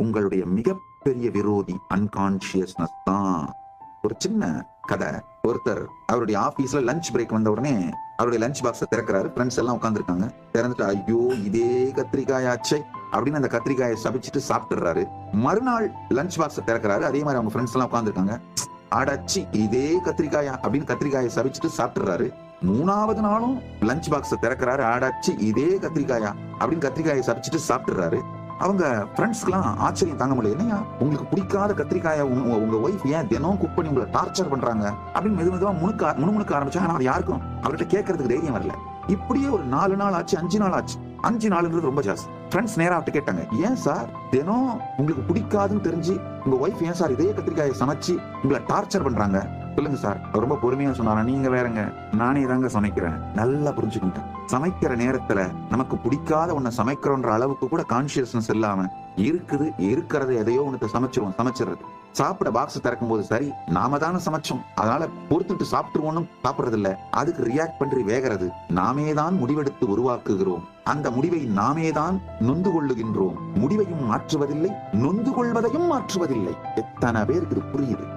உங்களுடைய மிகப்பெரிய விரோதி அன்கான்சியஸ்னஸ் தான். ஒரு சின்ன கதை. ஒருத்தர் அவருடைய ஆபீஸ்ல லஞ்ச் பிரேக் வந்த உடனே அவருடைய லஞ்ச் பாக்ஸை திறக்கிறாரு. ஃப்ரெண்ட்ஸ் எல்லாம் உட்காந்துருக்காங்க. திறந்துட்டு ஐயோ இதே கத்திரிக்காயாச்சே அப்படின்னு அந்த கத்திரிக்காயை சபிச்சுட்டு சாப்பிட்டுறாரு. மறுநாள் லஞ்ச் பாக்ஸை திறக்கிறாரு. அதே மாதிரி அவங்க ஃப்ரெண்ட்ஸ் எல்லாம் உட்காந்துருக்காங்க. அடச்சி இதே கத்திரிக்காயா அப்படின்னு கத்திரிக்காயை சபிச்சுட்டு சாப்பிட்டுறாரு. மூணாவது நாளும் லஞ்ச் பாக்ஸை திறக்கிறாரு. அடச்சி இதே கத்திரிக்காயா அப்படின்னு கத்திரிக்காயை சபிச்சுட்டு சாப்பிட்டுறாரு. அவங்க ஃப்ரெண்ட்ஸ்க்குலாம் ஆச்சரியம் தாங்க முடியல. என்னையா உங்களுக்கு பிடிக்காத கத்திரிக்காயை உங்க ஒய்ஃப் ஏன் தினம் குக் பண்ணி உங்களை டார்ச்சர் பண்றாங்க அப்படின்னு மெதுவா முணுமுணுக்க ஆரம்பிச்சாங்க. ஆனா யாருக்கும் அவர்கிட்ட கேட்கறதுக்கு தைரியம் வரல. இப்படியே ஒரு 4 நாள் ஆச்சு, 5 நாள் ஆச்சு. 5 நாளுன்றது ரொம்ப ஜாஸ்தி. ஃப்ரெண்ட்ஸ் நேரா அவர்கிட்ட கேட்டாங்க, ஏன் சார் தினம் உங்களுக்கு பிடிக்காதுன்னு தெரிஞ்சு உங்க ஒய்ஃப் ஏன் சார் இதே கத்திரிக்காயை சமைச்சு உங்களை டார்ச்சர் பண்றாங்க? சொல்லுங்க சார். ரொம்ப பொறுமையா சொன்னாரா, நீங்க வேறங்க, நானே தாங்க சமைக்கிறேன். நல்லா புரிஞ்சுக்கிட்டேன். சமைக்கிற நேரத்துல நமக்கு பிடிக்காத ஒண்ணு சமைக்கிறோன்ற அளவுக்கு கூட கான்சியஸ்னஸ் இல்லாம இருக்கிறது எதையோ ஒண்ணு சமைச்சிடுறது. சாப்பிட பாக்ஸ் திறக்கும் போது சரி நாம தானே சமைச்சோம் அதனால பொறுத்துட்டு சாப்பிட்டுருவோம் சாப்பிடுறது இல்ல. அதுக்கு ரியாக்ட் பண்றி வேகிறது. நாமே தான் முடிவெடுத்து உருவாக்குகிறோம். அந்த முடிவை நாமே தான் நொந்து கொள்ளுகின்றோம். முடிவையும் மாற்றுவதில்லை, நொந்து கொள்வதையும் மாற்றுவதில்லை. எத்தனை பேருக்கு இது புரியுது?